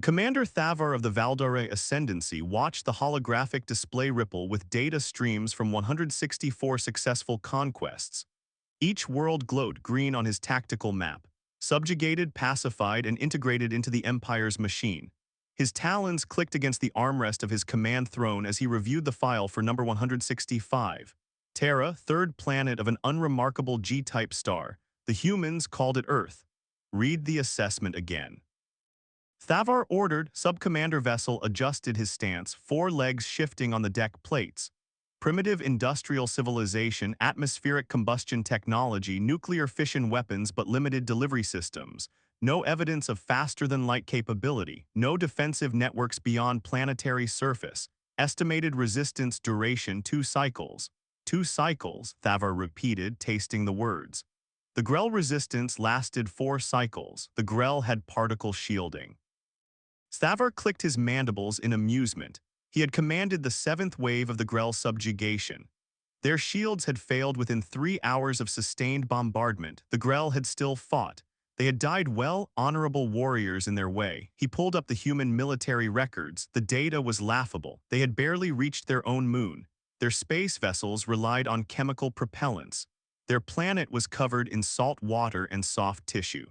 Commander Thavar of the Valdare Ascendancy watched the holographic display ripple with data streams from 164 successful conquests. Each world glowed green on his tactical map, subjugated, pacified, and integrated into the Empire's machine. His talons clicked against the armrest of his command throne as he reviewed the file for number 165. Terra, third planet of an unremarkable G-type star. The humans called it Earth. Read the assessment again. Thavar ordered. Sub-commander vessel adjusted his stance, four legs shifting on the deck plates. Primitive industrial civilization, atmospheric combustion technology, nuclear fission weapons but limited delivery systems. No evidence of faster-than-light capability. No defensive networks beyond planetary surface. Estimated resistance duration 2 cycles. 2 cycles, Thavar repeated, tasting the words. The Grell resistance lasted 4 cycles. The Grell had particle shielding. Thavar clicked his mandibles in amusement. He had commanded the 7th wave of the Grell subjugation. Their shields had failed within 3 hours of sustained bombardment. The Grell had still fought. They had died well, honorable warriors in their way. He pulled up the human military records. The data was laughable. They had barely reached their own moon. Their space vessels relied on chemical propellants. Their planet was covered in salt water and soft tissue.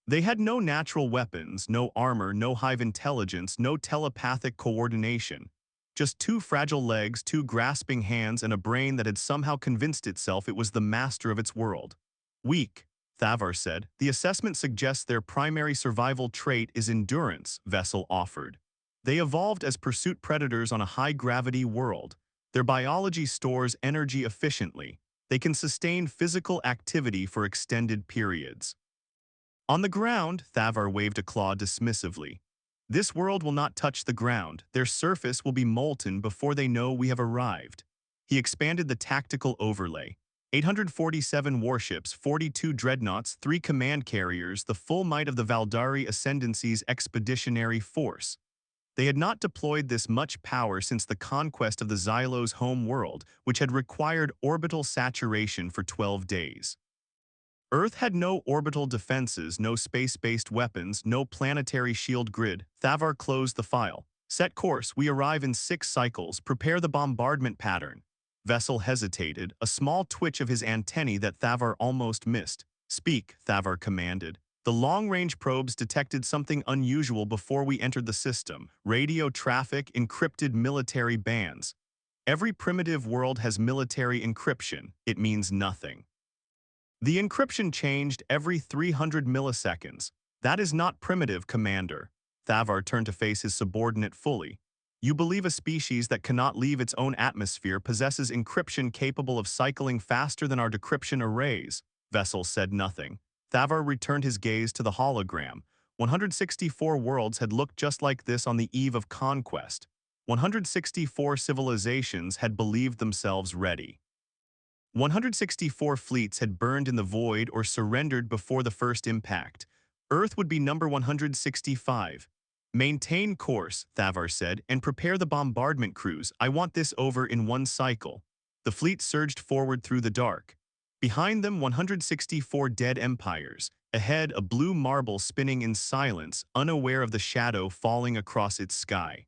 They had no natural weapons, no armor, no hive intelligence, no telepathic coordination. Just 2 fragile legs, 2 grasping hands, and a brain that had somehow convinced itself it was the master of its world. Weak, Thavar said. The assessment suggests their primary survival trait is endurance, Vessel offered. They evolved as pursuit predators on a high-gravity world. Their biology stores energy efficiently. They can sustain physical activity for extended periods. On the ground, Thavar waved a claw dismissively. This world will not touch the ground. Their surface will be molten before they know we have arrived. He expanded the tactical overlay. 847 warships, 42 dreadnoughts, 3 command carriers, the full might of the Valdari Ascendancy's expeditionary force. They had not deployed this much power since the conquest of the Xylo's home world, which had required orbital saturation for 12 days. Earth had no orbital defenses, no space-based weapons, no planetary shield grid. Thavar closed the file. Set course, we arrive in 6 cycles. Prepare the bombardment pattern. Vessel hesitated, a small twitch of his antennae that Thavar almost missed. Speak, Thavar commanded. The long-range probes detected something unusual before we entered the system. Radio traffic, encrypted military bands. Every primitive world has military encryption. It means nothing. The encryption changed every 300 milliseconds. That is not primitive, Commander. Thavar turned to face his subordinate fully. You believe a species that cannot leave its own atmosphere possesses encryption capable of cycling faster than our decryption arrays. Vessel said nothing. Thavar returned his gaze to the hologram. 164 worlds had looked just like this on the eve of conquest. 164 civilizations had believed themselves ready. 164 fleets had burned in the void or surrendered before the first impact. Earth would be number 165. Maintain course, Thavar said, and prepare the bombardment crews. I want this over in 1 cycle. The fleet surged forward through the dark. Behind them, 164 dead empires. Ahead, a blue marble spinning in silence, unaware of the shadow falling across its sky.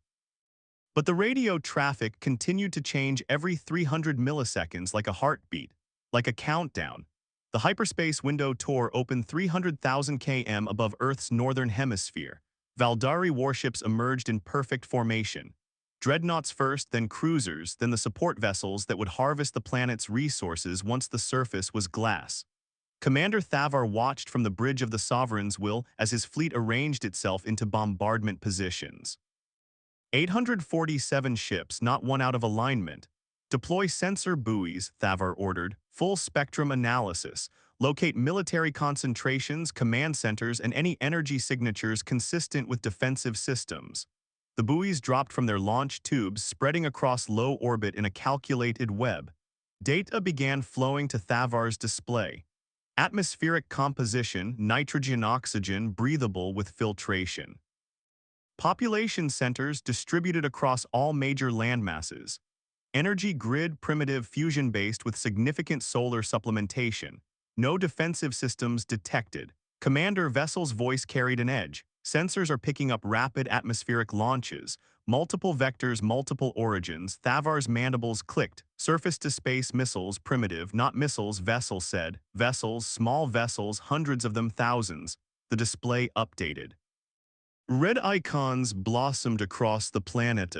But the radio traffic continued to change every 300 milliseconds like a heartbeat, like a countdown. The hyperspace window tour opened 300,000 km above Earth's northern hemisphere. Valdari warships emerged in perfect formation. Dreadnoughts first, then cruisers, then the support vessels that would harvest the planet's resources once the surface was glass. Commander Thavar watched from the bridge of the Sovereign's will as his fleet arranged itself into bombardment positions. 847 ships, not one out of alignment. Deploy sensor buoys, Thavar ordered. Full spectrum analysis. Locate military concentrations, command centers, and any energy signatures consistent with defensive systems. The buoys dropped from their launch tubes, spreading across low orbit in a calculated web. Data began flowing to Thavar's display. Atmospheric composition, nitrogen-oxygen, breathable with filtration. Population centers distributed across all major landmasses. Energy grid primitive fusion-based with significant solar supplementation. No defensive systems detected. Commander Vessel's voice carried an edge. Sensors are picking up rapid atmospheric launches, multiple vectors, multiple origins. Thavar's mandibles clicked. Surface-to-space missiles, primitive, not missiles, Vessel said. Vessels, small vessels, hundreds of them, thousands. The display updated. Red icons blossomed across the planet.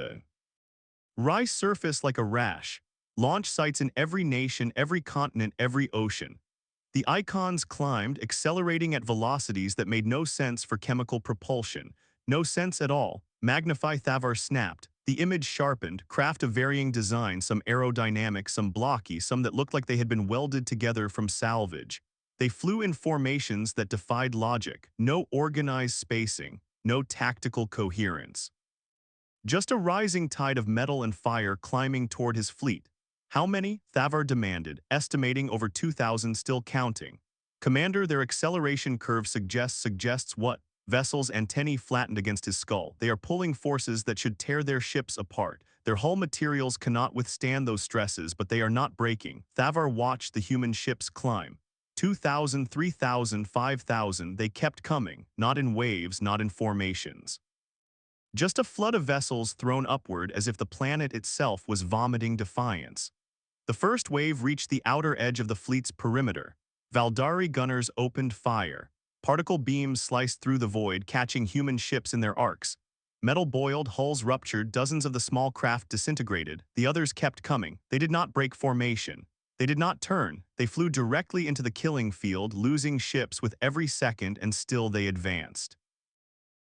Rice surface like a rash. Launch sites in every nation, every continent, every ocean. The icons climbed, accelerating at velocities that made no sense for chemical propulsion. No sense at all. Magnify. Thavar snapped. The image sharpened, craft of varying design, some aerodynamic, some blocky, some that looked like they had been welded together from salvage. They flew in formations that defied logic. No organized spacing, no tactical coherence. Just a rising tide of metal and fire climbing toward his fleet. How many? Thavar demanded, estimating over 2,000, still counting. Commander, their acceleration curve suggests what? Vessels' antennae flattened against his skull. They are pulling forces that should tear their ships apart. Their hull materials cannot withstand those stresses, but they are not breaking. Thavar watched the human ships climb. 2,000, 3,000, 5,000, they kept coming, not in waves, not in formations. Just a flood of vessels thrown upward as if the planet itself was vomiting defiance. The first wave reached the outer edge of the fleet's perimeter. Valdari gunners opened fire. Particle beams sliced through the void, catching human ships in their arcs. Metal boiled, hulls ruptured, dozens of the small craft disintegrated. The others kept coming. They did not break formation. They did not turn. They flew directly into the killing field, losing ships with every second, and still they advanced.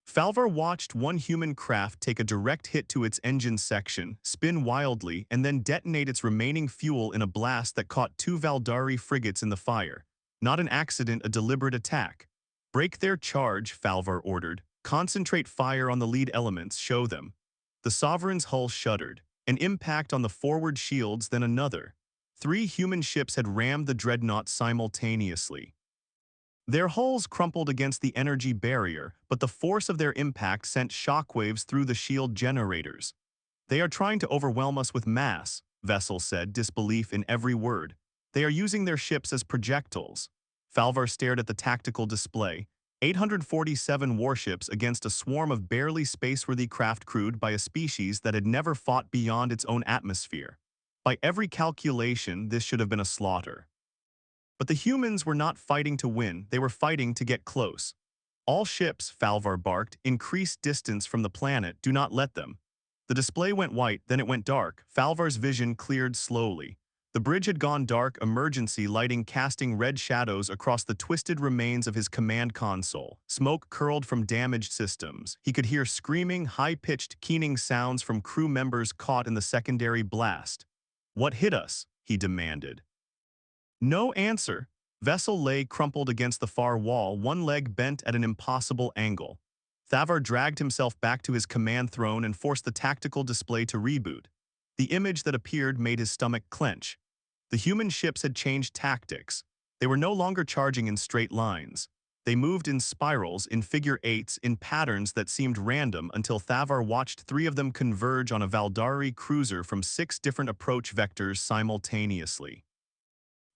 Falvar watched one human craft take a direct hit to its engine section, spin wildly, and then detonate its remaining fuel in a blast that caught two Valdari frigates in the fire. Not an accident, a deliberate attack. Break their charge, Falvar ordered. Concentrate fire on the lead elements, show them. The Sovereign's hull shuddered. An impact on the forward shields, then another. 3 human ships had rammed the dreadnought simultaneously. Their hulls crumpled against the energy barrier, but the force of their impact sent shockwaves through the shield generators. They are trying to overwhelm us with mass, Vessel said, disbelief in every word. They are using their ships as projectiles. Falvar stared at the tactical display. 847 warships against a swarm of barely space-worthy craft crewed by a species that had never fought beyond its own atmosphere. By every calculation, this should have been a slaughter. But the humans were not fighting to win, they were fighting to get close. All ships, Falvar barked, increase distance from the planet, do not let them. The display went white, then it went dark. Falvar's vision cleared slowly. The bridge had gone dark, emergency lighting casting red shadows across the twisted remains of his command console. Smoke curled from damaged systems. He could hear screaming, high-pitched, keening sounds from crew members caught in the secondary blast. "What hit us?" he demanded. No answer. Vessel lay crumpled against the far wall, one leg bent at an impossible angle. Thavar dragged himself back to his command throne and forced the tactical display to reboot. The image that appeared made his stomach clench. The human ships had changed tactics. They were no longer charging in straight lines. They moved in spirals, in figure eights, in patterns that seemed random until Thavar watched 3 of them converge on a Valdari cruiser from 6 different approach vectors simultaneously.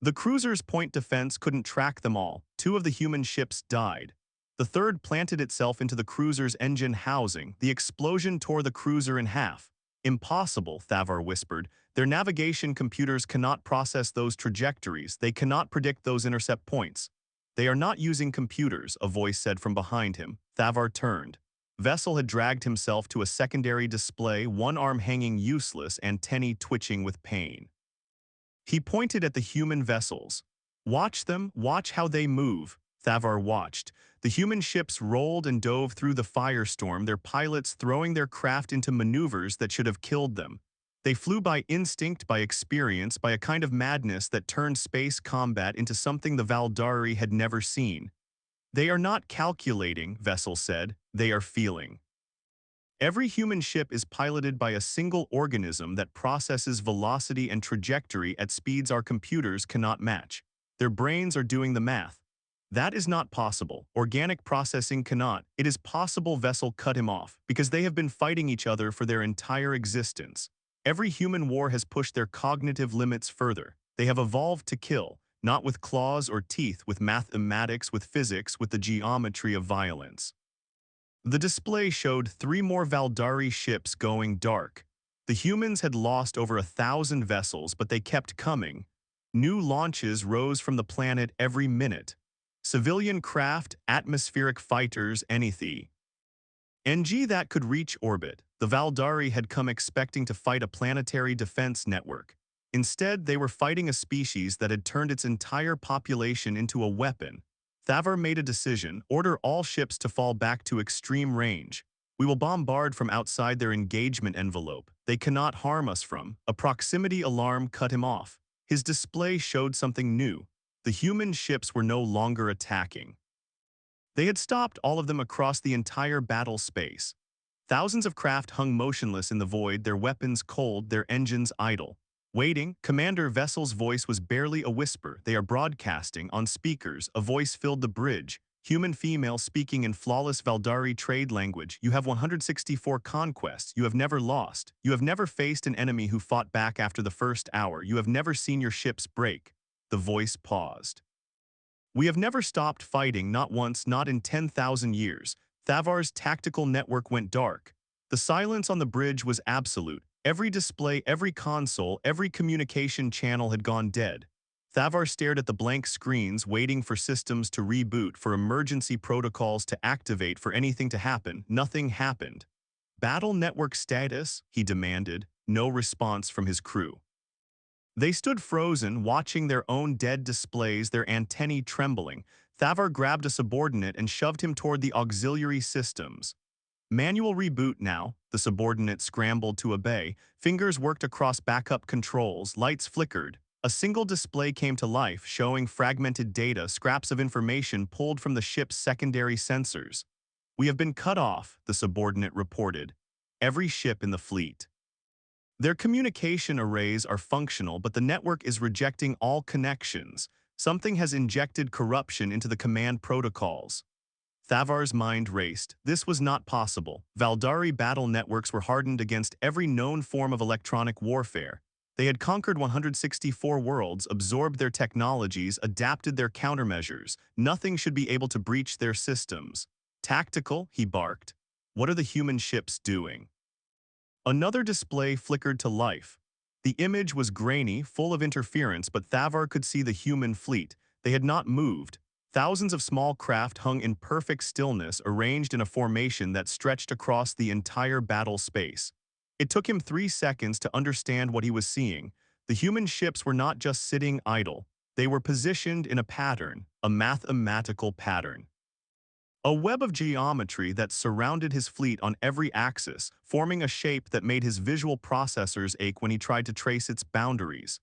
The cruiser's point defense couldn't track them all. 2 of the human ships died. The third planted itself into the cruiser's engine housing. The explosion tore the cruiser in half. "Impossible," Thavar whispered. "Their navigation computers cannot process those trajectories. They cannot predict those intercept points." "They are not using computers," a voice said from behind him. Thavar turned. Vessel had dragged himself to a secondary display, one arm hanging useless, antennae twitching with pain. He pointed at the human vessels. "Watch them, watch how they move." Thavar watched. The human ships rolled and dove through the firestorm, their pilots throwing their craft into maneuvers that should have killed them. They flew by instinct, by experience, by a kind of madness that turned space combat into something the Valdari had never seen. "They are not calculating," Vessel said. "They are feeling." Every human ship is piloted by a single organism that processes velocity and trajectory at speeds our computers cannot match. Their brains are doing the math. "That is not possible. Organic processing cannot. It is possible," Vessel cut him off, "because they have been fighting each other for their entire existence. Every human war has pushed their cognitive limits further. They have evolved to kill, not with claws or teeth, with mathematics, with physics, with the geometry of violence." The display showed 3 more Valdari ships going dark. The humans had lost over 1,000 vessels, but they kept coming. New launches rose from the planet every minute. Civilian craft, atmospheric fighters, anything. NG that could reach orbit. The Valdari had come expecting to fight a planetary defense network. Instead, they were fighting a species that had turned its entire population into a weapon. Thavar made a decision: order all ships to fall back to extreme range. We will bombard from outside their engagement envelope. They cannot harm us from. A proximity alarm cut him off. His display showed something new. The human ships were no longer attacking. They had stopped, all of them, across the entire battle space. Thousands of craft hung motionless in the void, their weapons cold, their engines idle. Waiting, Commander Vessel's voice was barely a whisper. They are broadcasting on speakers. A voice filled the bridge. Human female speaking in flawless Valdari trade language. You have 164 conquests. You have never lost. You have never faced an enemy who fought back after the first hour. You have never seen your ships break. The voice paused. We have never stopped fighting, not once, not in 10,000 years. Thavar's tactical network went dark. The silence on the bridge was absolute. Every display, every console, every communication channel had gone dead. Thavar stared at the blank screens, waiting for systems to reboot, for emergency protocols to activate, for anything to happen. Nothing happened. Battle network status, he demanded. No response from his crew. They stood frozen, watching their own dead displays, their antennae trembling. Thavar grabbed a subordinate and shoved him toward the auxiliary systems. Manual reboot now, the subordinate scrambled to obey. Fingers worked across backup controls, lights flickered. A single display came to life, showing fragmented data, scraps of information pulled from the ship's secondary sensors. We have been cut off, the subordinate reported. Every ship in the fleet. Their communication arrays are functional, but the network is rejecting all connections. Something has injected corruption into the command protocols. Thavar's mind raced. This was not possible. Valdari battle networks were hardened against every known form of electronic warfare. They had conquered 164 worlds, absorbed their technologies, adapted their countermeasures. Nothing should be able to breach their systems. Tactical, he barked. What are the human ships doing? Another display flickered to life. The image was grainy, full of interference, but Thavar could see the human fleet. They had not moved. Thousands of small craft hung in perfect stillness, arranged in a formation that stretched across the entire battle space. It took him 3 seconds to understand what he was seeing. The human ships were not just sitting idle. They were positioned in a pattern, a mathematical pattern. A web of geometry that surrounded his fleet on every axis, forming a shape that made his visual processors ache when he tried to trace its boundaries.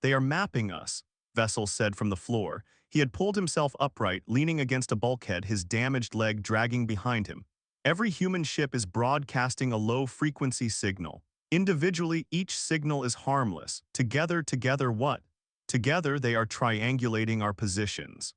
They are mapping us, Vessel said from the floor. He had pulled himself upright, leaning against a bulkhead, his damaged leg dragging behind him. Every human ship is broadcasting a low-frequency signal. Individually, each signal is harmless. Together what? Together, they are triangulating our positions.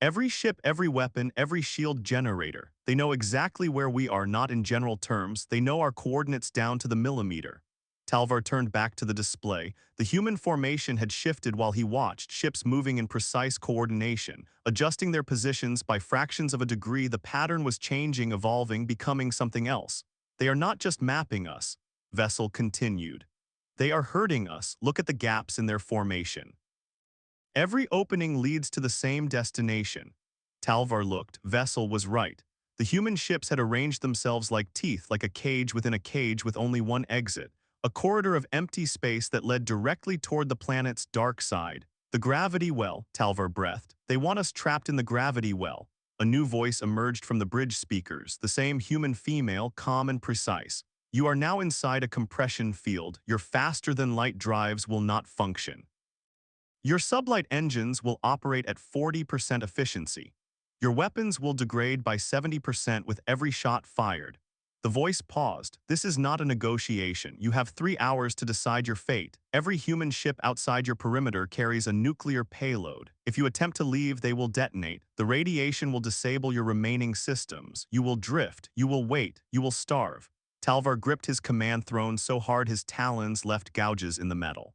Every ship, every weapon, every shield generator. They know exactly where we are, not in general terms. They know our coordinates down to the millimeter. Talvar turned back to the display. The human formation had shifted while he watched, ships moving in precise coordination, adjusting their positions by fractions of a degree. The pattern was changing, evolving, becoming something else. They are not just mapping us, Vessel continued. They are hurting us. Look at the gaps in their formation. Every opening leads to the same destination. Talvar looked. Vessel was right. The human ships had arranged themselves like teeth, like a cage within a cage with only one exit. A corridor of empty space that led directly toward the planet's dark side. The gravity well, Talvar breathed. They want us trapped in the gravity well. A new voice emerged from the bridge speakers, the same human female, calm and precise. You are now inside a compression field. Your faster-than-light drives will not function. Your sublight engines will operate at 40% efficiency. Your weapons will degrade by 70% with every shot fired. The voice paused. This is not a negotiation. You have 3 hours to decide your fate. Every human ship outside your perimeter carries a nuclear payload. If you attempt to leave, they will detonate. The radiation will disable your remaining systems. You will drift. You will wait. You will starve. Talvar gripped his command throne so hard his talons left gouges in the metal.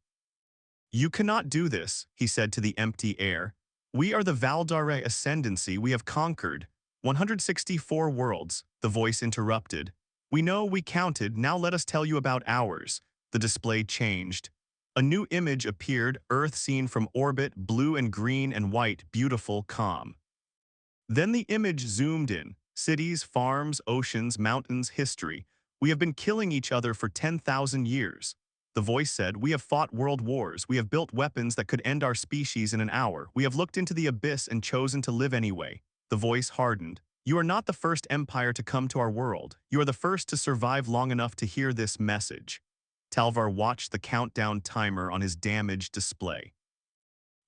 You cannot do this, he said to the empty air. We are the Valdare Ascendancy. We have conquered. 164 worlds, the voice interrupted. We know, we counted, now let us tell you about ours. The display changed. A new image appeared, Earth seen from orbit, blue and green and white, beautiful, calm. Then the image zoomed in. Cities, farms, oceans, mountains, history. We have been killing each other for 10,000 years. The voice said, we have fought world wars. We have built weapons that could end our species in an hour. We have looked into the abyss and chosen to live anyway. The voice hardened. You are not the first empire to come to our world. You are the first to survive long enough to hear this message. Talvar watched the countdown timer on his damaged display.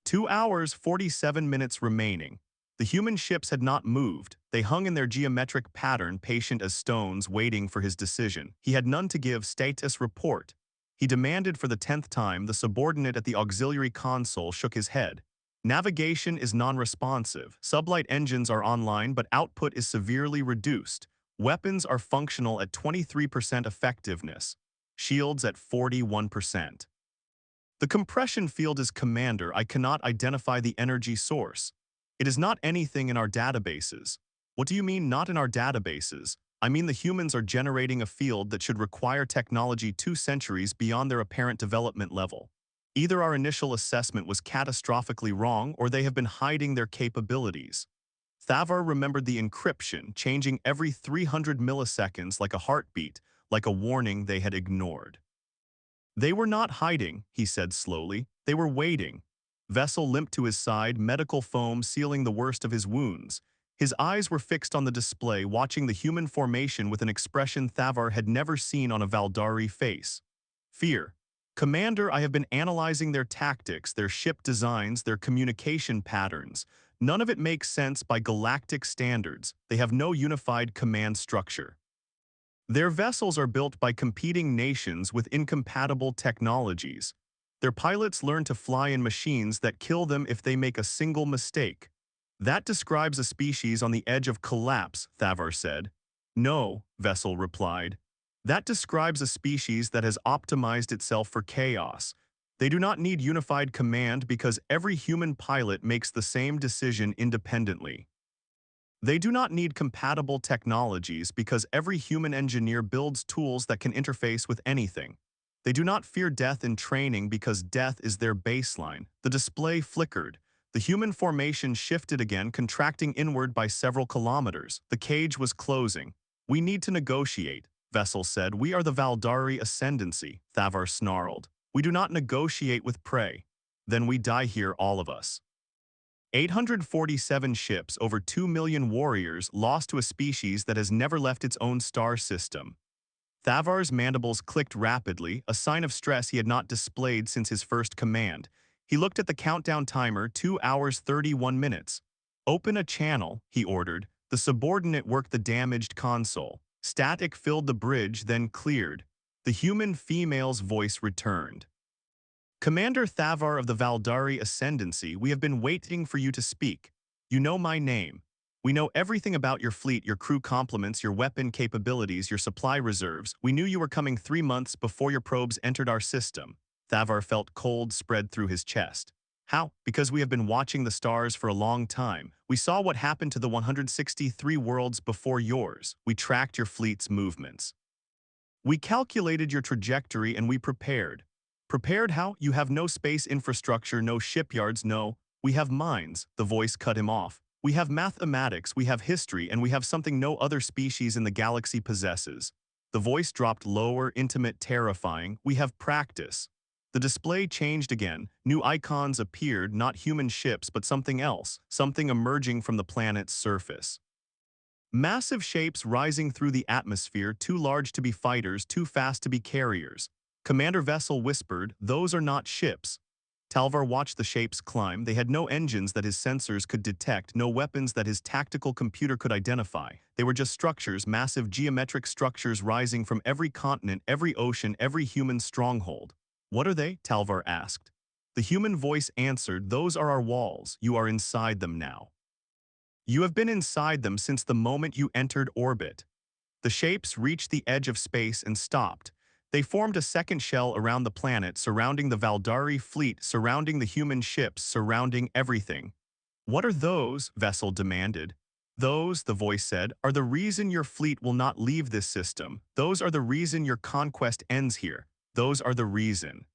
2 hours, 47 minutes remaining. The human ships had not moved. They hung in their geometric pattern, patient as stones, waiting for his decision. He had none to give. Status report. He demanded for the 10th time. The subordinate at the auxiliary console shook his head. Navigation is non-responsive. Sublight engines are online, but output is severely reduced. Weapons are functional at 23% effectiveness. Shields at 41%. The compression field is commander. I cannot identify the energy source. It is not anything in our databases. What do you mean, not in our databases? I mean the humans are generating a field that should require technology 2 centuries beyond their apparent development level. Either our initial assessment was catastrophically wrong or they have been hiding their capabilities. Thavar remembered the encryption, changing every 300 milliseconds like a heartbeat, like a warning they had ignored. They were not hiding, he said slowly. They were waiting. Vessel limped to his side, medical foam sealing the worst of his wounds. His eyes were fixed on the display, watching the human formation with an expression Thavar had never seen on a Valdari face. Fear. Commander, I have been analyzing their tactics, their ship designs, their communication patterns. None of it makes sense by galactic standards. They have no unified command structure. Their vessels are built by competing nations with incompatible technologies. Their pilots learn to fly in machines that kill them if they make a single mistake. That describes a species on the edge of collapse, Thavar said. No, Vessel replied. That describes a species that has optimized itself for chaos. They do not need unified command because every human pilot makes the same decision independently. They do not need compatible technologies because every human engineer builds tools that can interface with anything. They do not fear death in training because death is their baseline. The display flickered. The human formation shifted again, contracting inward by several kilometers. The cage was closing. We need to negotiate, Vessel said. We are the Valdari Ascendancy, Thavar snarled. We do not negotiate with prey. Then we die here, all of us. 847 ships, over 2 million warriors, lost to a species that has never left its own star system. Thavar's mandibles clicked rapidly, a sign of stress he had not displayed since his first command. He looked at the countdown timer, 2 hours 31 minutes. Open a channel, he ordered. The subordinate worked the damaged console. Static filled the bridge, then cleared. The human female's voice returned. Commander Thavar of the Valdari Ascendancy, we have been waiting for you to speak. You know my name. We know everything about your fleet, your crew complements, your weapon capabilities, your supply reserves. We knew you were coming 3 months before your probes entered our system. Thavar felt cold spread through his chest. How? Because we have been watching the stars for a long time. We saw what happened to the 163 worlds before yours. We tracked your fleet's movements. We calculated your trajectory and we prepared. Prepared how? You have no space infrastructure, no shipyards, no. We have mines. The voice cut him off. We have mathematics, we have history, and we have something no other species in the galaxy possesses. The voice dropped lower, intimate, terrifying. We have practice. The display changed again. New icons appeared, not human ships, but something else, something emerging from the planet's surface. Massive shapes rising through the atmosphere, too large to be fighters, too fast to be carriers. Commander Vessel whispered, those are not ships. Talvar watched the shapes climb. They had no engines that his sensors could detect, no weapons that his tactical computer could identify. They were just structures, massive geometric structures rising from every continent, every ocean, every human stronghold. What are they? Talvar asked. The human voice answered, those are our walls. You are inside them now. You have been inside them since the moment you entered orbit. The shapes reached the edge of space and stopped. They formed a second shell around the planet, surrounding the Valdari fleet, surrounding the human ships, surrounding everything. What are those? Vessel demanded. Those, the voice said, are the reason your fleet will not leave this system. Those are the reason your conquest ends here. Those are the reason.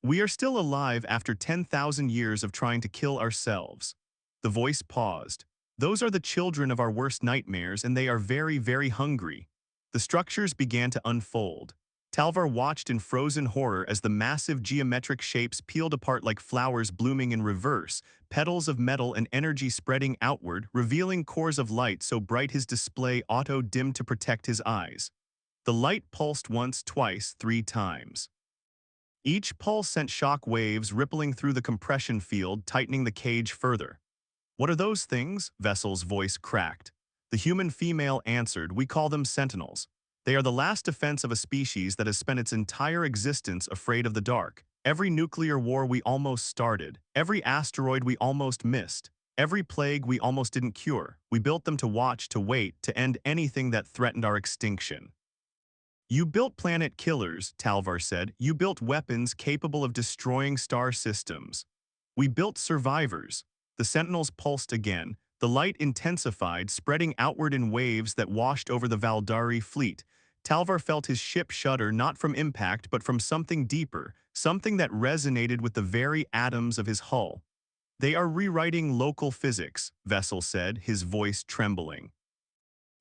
We are still alive after 10,000 years of trying to kill ourselves. The voice paused. Those are the children of our worst nightmares, and they are very, very hungry. The structures began to unfold. Talvar watched in frozen horror as the massive geometric shapes peeled apart like flowers blooming in reverse, petals of metal and energy spreading outward, revealing cores of light so bright his display auto-dimmed to protect his eyes. The light pulsed once, twice, 3 times. Each pulse sent shock waves rippling through the compression field, tightening the cage further. "What are those things?" Vessel's voice cracked. The human female answered, "We call them sentinels. They are the last defense of a species that has spent its entire existence afraid of the dark. Every nuclear war we almost started, every asteroid we almost missed, every plague we almost didn't cure, we built them to watch, to wait, to end anything that threatened our extinction." "You built planet killers," Talvar said. "You built weapons capable of destroying star systems. We built survivors." The sentinels pulsed again. The light intensified, spreading outward in waves that washed over the Valdari fleet. Talvar felt his ship shudder, not from impact but from something deeper, something that resonated with the very atoms of his hull. "They are rewriting local physics," Vessel said, his voice trembling.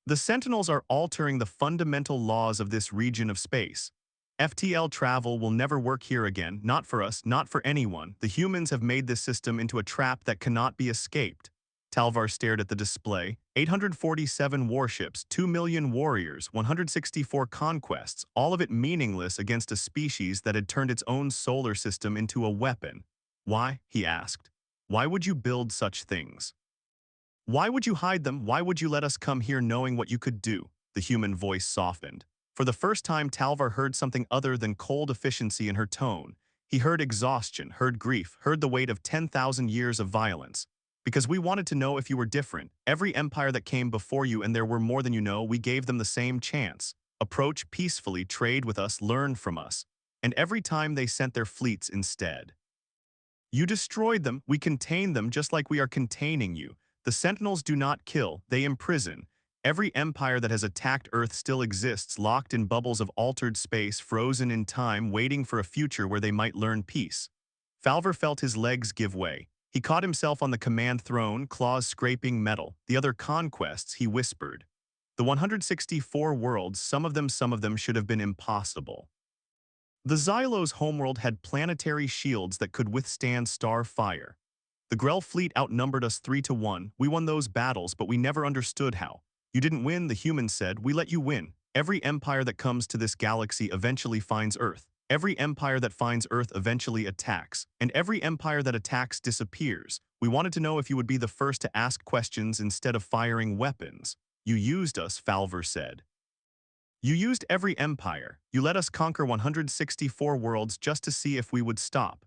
"The Sentinels are altering the fundamental laws of this region of space. FTL travel will never work here again, not for us, not for anyone. The humans have made this system into a trap that cannot be escaped." Talvar stared at the display. 847 warships, 2 million warriors, 164 conquests, all of it meaningless against a species that had turned its own solar system into a weapon. "Why?" he asked. "Why would you build such things? Why would you hide them? Why would you let us come here knowing what you could do?" The human voice softened. For the first time, Talvar heard something other than cold efficiency in her tone. He heard exhaustion, heard grief, heard the weight of 10,000 years of violence. "Because we wanted to know if you were different. Every empire that came before you, and there were more than you know, we gave them the same chance. Approach peacefully, trade with us, learn from us. And every time they sent their fleets instead. You destroyed them, we contained them just like we are containing you. The Sentinels do not kill, they imprison. Every empire that has attacked Earth still exists, locked in bubbles of altered space, frozen in time, waiting for a future where they might learn peace." Falvar felt his legs give way. He caught himself on the command throne, claws scraping metal. "The other conquests," he whispered. "The 164 worlds, some of them should have been impossible." The Xylo's homeworld had planetary shields that could withstand star fire. "The Grell fleet outnumbered us 3-1. We won those battles, but we never understood how. You didn't win," the humans said. "We let you win. Every empire that comes to this galaxy eventually finds Earth. Every empire that finds Earth eventually attacks. And every empire that attacks disappears. We wanted to know if you would be the first to ask questions instead of firing weapons. You used us," Falvar said. "You used every empire. You let us conquer 164 worlds just to see if we would stop.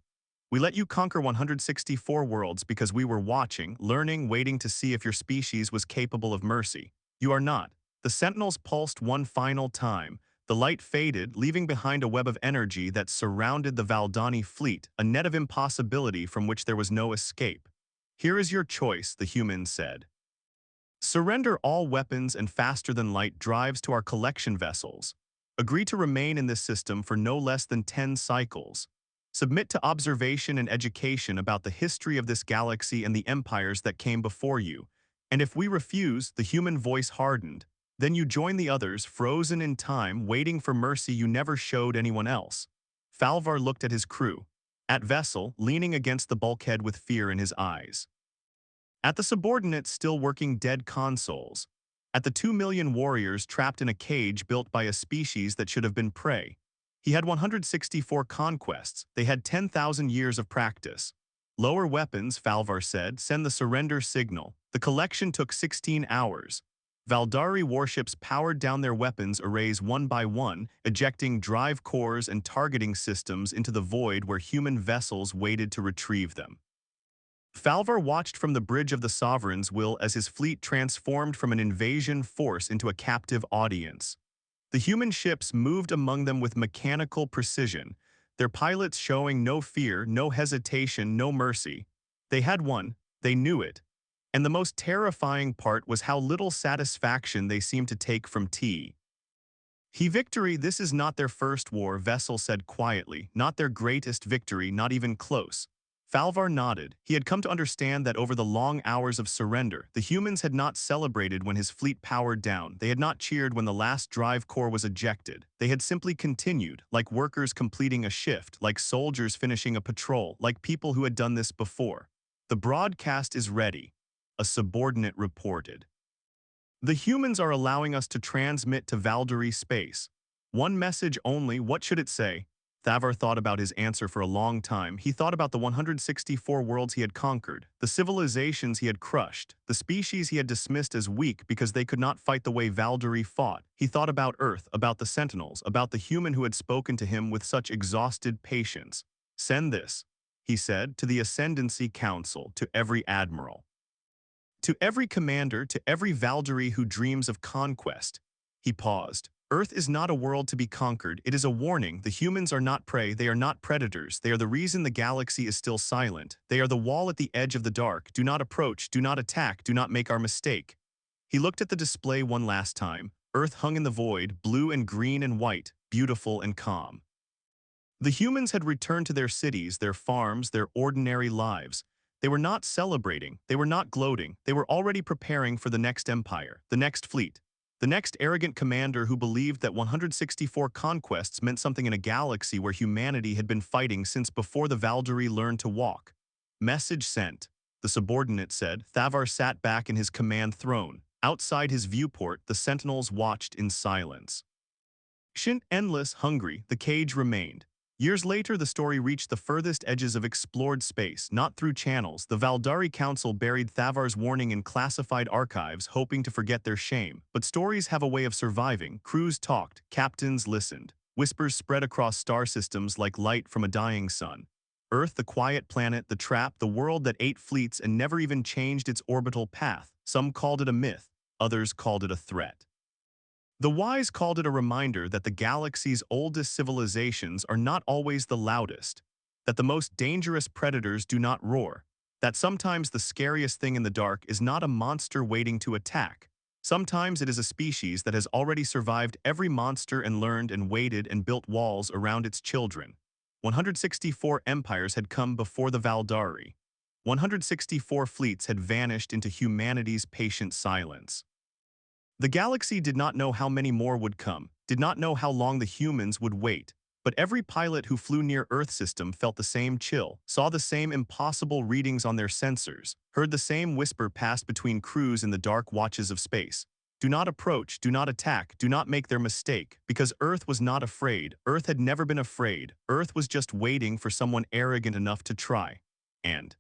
We let you conquer 164 worlds because we were watching, learning, waiting to see if your species was capable of mercy. You are not." The sentinels pulsed one final time. The light faded, leaving behind a web of energy that surrounded the Valdani fleet, a net of impossibility from which there was no escape. "Here is your choice," the human said. "Surrender all weapons and faster-than-light drives to our collection vessels. Agree to remain in this system for no less than 10 cycles. Submit to observation and education about the history of this galaxy and the empires that came before you. And if we refuse," the human voice hardened, "then you join the others, frozen in time, waiting for mercy you never showed anyone else." Falvar looked at his crew. At Vessel, leaning against the bulkhead with fear in his eyes. At the subordinates still working dead consoles. At the 2 million warriors trapped in a cage built by a species that should have been prey. He had 164 conquests. They had 10,000 years of practice. "Lower weapons," Falvar said. "Send the surrender signal." The collection took 16 hours. Valdari warships powered down their weapons arrays one by one, ejecting drive cores and targeting systems into the void where human vessels waited to retrieve them. Falvar watched from the bridge of the Sovereign's will as his fleet transformed from an invasion force into a captive audience. The human ships moved among them with mechanical precision, their pilots showing no fear, no hesitation, no mercy. They had won, they knew it. And the most terrifying part was how little satisfaction they seemed to take from tea. Victory, this is not their first war, Vessel said quietly, not their greatest victory, not even close. Falvar nodded. He had come to understand that over the long hours of surrender, the humans had not celebrated when his fleet powered down, they had not cheered when the last drive core was ejected. They had simply continued, like workers completing a shift, like soldiers finishing a patrol, like people who had done this before. The broadcast is ready, a subordinate reported. The humans are allowing us to transmit to Valkyrie space. One message only, what should it say? Thavar thought about his answer for a long time. He thought about the 164 worlds he had conquered, the civilizations he had crushed, the species he had dismissed as weak because they could not fight the way Valkyrie fought. He thought about Earth, about the Sentinels, about the human who had spoken to him with such exhausted patience. Send this, he said, to the Ascendancy Council, to every admiral. To every commander, to every Valkyrie who dreams of conquest. He paused. Earth is not a world to be conquered, it is a warning. The humans are not prey, they are not predators, they are the reason the galaxy is still silent. They are the wall at the edge of the dark. Do not approach, do not attack, do not make our mistake. He looked at the display one last time. Earth hung in the void, blue and green and white, beautiful and calm. The humans had returned to their cities, their farms, their ordinary lives. They were not celebrating, they were not gloating, they were already preparing for the next empire, the next fleet, the next arrogant commander who believed that 164 conquests meant something in a galaxy where humanity had been fighting since before the Valkyrie learned to walk. Message sent, the subordinate said. Thavar sat back in his command throne. Outside his viewport, the sentinels watched in silence. Endless, hungry, the cage remained. Years later, the story reached the furthest edges of explored space, not through channels. The Valdari Council buried Thavar's warning in classified archives, hoping to forget their shame. But stories have a way of surviving. Crews talked, captains listened. Whispers spread across star systems like light from a dying sun. Earth, the quiet planet, the trap, the world that ate fleets and never even changed its orbital path. Some called it a myth, others called it a threat. The wise called it a reminder that the galaxy's oldest civilizations are not always the loudest, that the most dangerous predators do not roar, that sometimes the scariest thing in the dark is not a monster waiting to attack. Sometimes it is a species that has already survived every monster and learned and waited and built walls around its children. 164 empires had come before the Valdari. 164 fleets had vanished into humanity's patient silence. The galaxy did not know how many more would come, did not know how long the humans would wait, but every pilot who flew near Earth system felt the same chill, saw the same impossible readings on their sensors, heard the same whisper pass between crews in the dark watches of space. Do not approach, do not attack, do not make their mistake, because Earth was not afraid. Earth had never been afraid. Earth was just waiting for someone arrogant enough to try. And